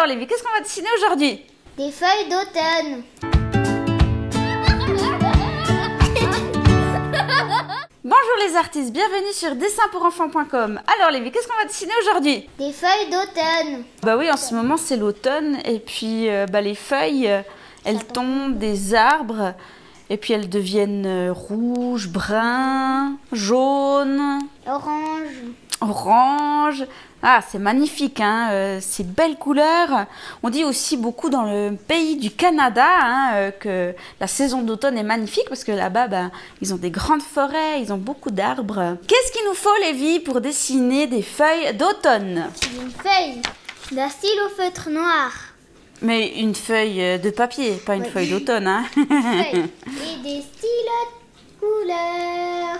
Alors Lévi, qu'est-ce qu'on va dessiner aujourd'hui? Des feuilles d'automne. Bonjour les artistes, bienvenue sur dessinpourenfants.com. Alors Lévi, qu'est-ce qu'on va dessiner aujourd'hui? Des feuilles d'automne. Bah oui, en ce moment c'est l'automne et puis les feuilles, elles tombent des arbres et puis elles deviennent rouges, bruns, jaunes, orange. Ah, c'est magnifique, hein, ces belles couleurs. On dit aussi beaucoup dans le pays du Canada que la saison d'automne est magnifique parce que là-bas, ils ont des grandes forêts, ils ont beaucoup d'arbres. Qu'est-ce qu'il nous faut, Lévi, pour dessiner des feuilles d'automne? Une feuille d'un stylo feutre noir. Mais une feuille de papier, pas une feuille d'automne. Hein. Et des stylos de couleur.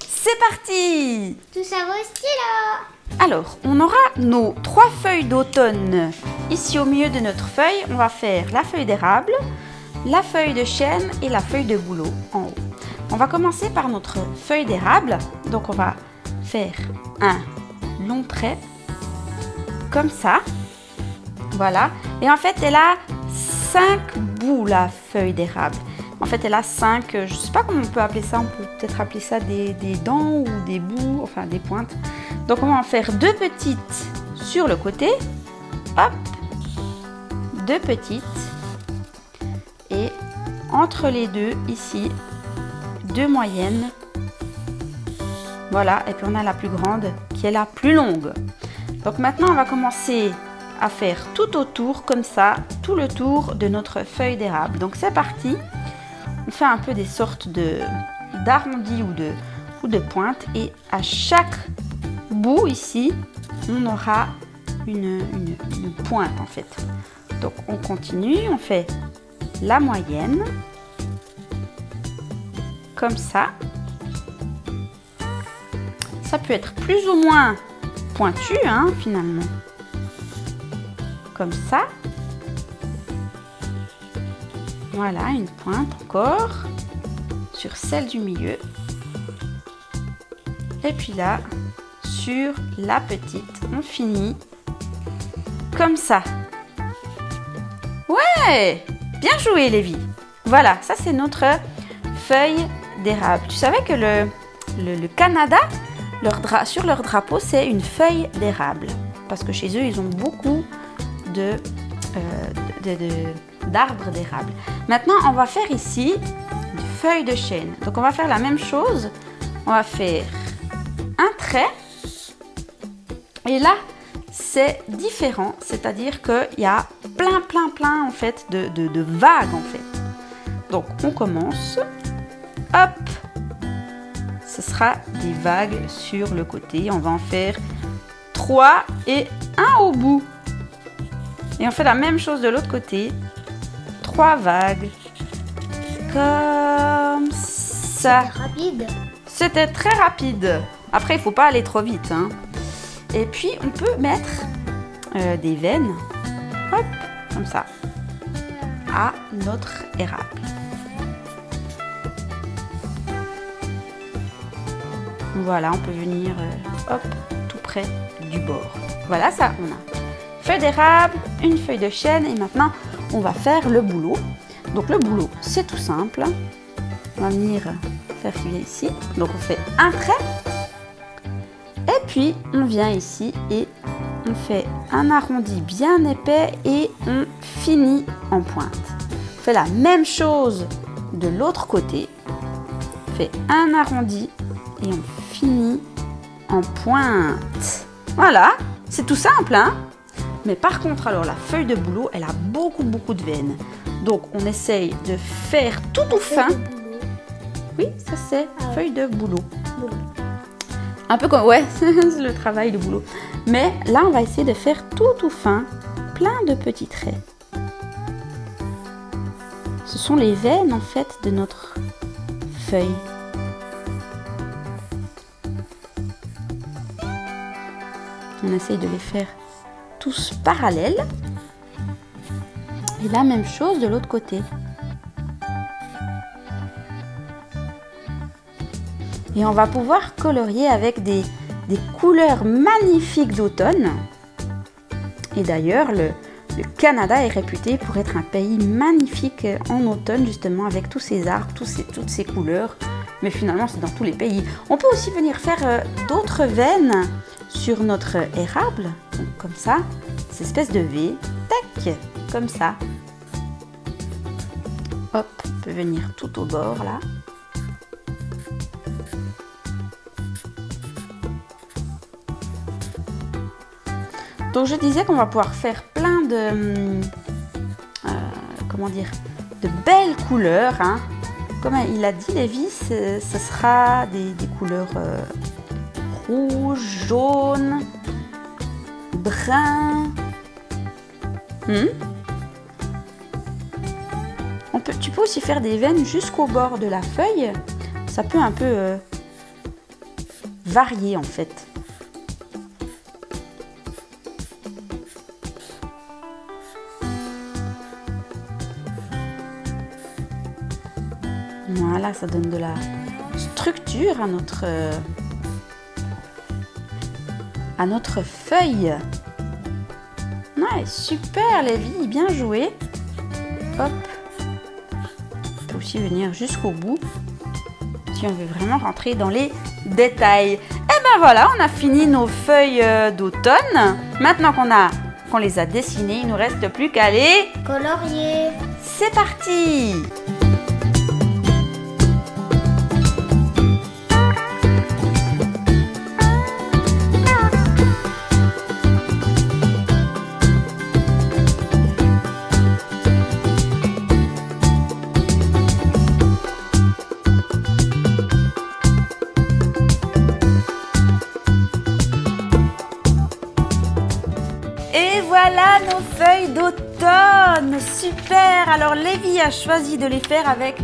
C'est parti! Tout ça au stylo. Alors, on aura nos 3 feuilles d'automne ici au milieu de notre feuille. On va faire la feuille d'érable, la feuille de chêne et la feuille de bouleau en haut. On va commencer par notre feuille d'érable. Donc, on va faire un long trait comme ça. Voilà. Et en fait, elle a 5 bouts, la feuille d'érable. En fait, elle a 5, je ne sais pas comment on peut appeler ça. On peut peut-être appeler ça des dents ou des bouts, enfin des pointes. Donc, on va en faire 2 petites sur le côté. Hop, 2 petites. Et entre les deux, ici, 2 moyennes. Voilà, et puis on a la plus grande qui est la plus longue. Donc maintenant, on va commencer à faire tout autour, comme ça, tout le tour de notre feuille d'érable. Donc c'est parti. On fait un peu des sortes d'arrondis ou de pointes. Et à chaque bout ici, on aura une pointe en fait. Donc on continue, on fait la moyenne. Comme ça. Ça peut être plus ou moins pointu, hein, finalement. Comme ça. Voilà, une pointe encore sur celle du milieu. Et puis là, sur la petite, on finit comme ça. Ouais! Bien joué, Lévi! Voilà, ça c'est notre feuille d'érable. Tu savais que le Canada, sur leur drapeau, c'est une feuille d'érable. Parce que chez eux, ils ont beaucoup d'arbres d'érable. Maintenant, on va faire ici une feuille de chêne. Donc, on va faire la même chose. On va faire un trait. Et là, c'est différent. C'est-à-dire qu'il y a plein en fait de vagues en fait. Donc, on commence. Hop! Ce sera des vagues sur le côté. On va en faire 3 et 1 au bout. Et on fait la même chose de l'autre côté. 3 vagues. Comme ça. C'était rapide. C'était très rapide. Après, il ne faut pas aller trop vite. Hein. Et puis, on peut mettre des veines. Hop, comme ça. À notre érable. Voilà, on peut venir hop, tout près du bord. Voilà, ça, on a feuille d'érable, une feuille de chêne et maintenant on va faire le bouleau. Donc le bouleau, c'est tout simple. On va venir faire filer ici. Donc on fait un trait. Et puis on vient ici et on fait un arrondi bien épais et on finit en pointe. On fait la même chose de l'autre côté. On fait un arrondi et on finit en pointe. Voilà, c'est tout simple, hein? Mais par contre, alors la feuille de bouleau, elle a beaucoup de veines. Donc, on essaye de faire tout fin. Oui, ça c'est feuille de bouleau. Un peu comme, ouais, c'est le travail de boulot. Mais là, on va essayer de faire tout fin, plein de petits traits. Ce sont les veines en fait de notre feuille. On essaye de les faire tous parallèles. Et la même chose de l'autre côté. Et on va pouvoir colorier avec des couleurs magnifiques d'automne. Et d'ailleurs, Le Canada est réputé pour être un pays magnifique en automne, justement, avec tous ces arbres, toutes ces couleurs. Mais finalement, c'est dans tous les pays. On peut aussi venir faire d'autres veines sur notre érable. Donc, comme ça, cette espèce de V. Tac, comme ça. Hop, on peut venir tout au bord, là. Donc, je disais qu'on va pouvoir faire plein de... comment dire, de belles couleurs, hein. Comme il a dit, Lévi, ce sera des couleurs rouge, jaune, brun. Tu peux aussi faire des veines jusqu'au bord de la feuille. Ça peut un peu varier en fait. Voilà, ça donne de la structure à notre feuille. Ouais, super Lévi, bien joué. Hop. On peut aussi venir jusqu'au bout si on veut vraiment rentrer dans les détails. Et ben voilà, on a fini nos feuilles d'automne. Maintenant qu'on les a dessinées, il ne nous reste plus qu'à les colorier. C'est parti! Et voilà nos feuilles d'automne, super! Alors Lévi a choisi de les faire avec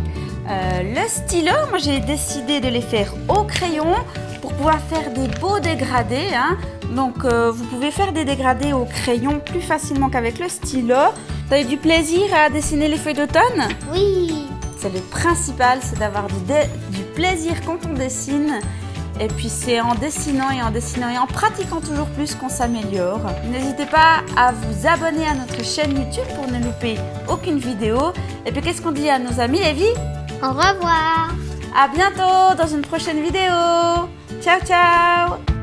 le stylo. Moi j'ai décidé de les faire au crayon pour pouvoir faire des beaux dégradés, hein. Donc vous pouvez faire des dégradés au crayon plus facilement qu'avec le stylo. Vous avez du plaisir à dessiner les feuilles d'automne? Oui! C'est le principal, c'est d'avoir du plaisir quand on dessine. Et puis c'est en dessinant et en pratiquant toujours plus qu'on s'améliore. N'hésitez pas à vous abonner à notre chaîne YouTube pour ne louper aucune vidéo. Et puis qu'est-ce qu'on dit à nos amis Lévi? Au revoir! À bientôt dans une prochaine vidéo. Ciao ciao!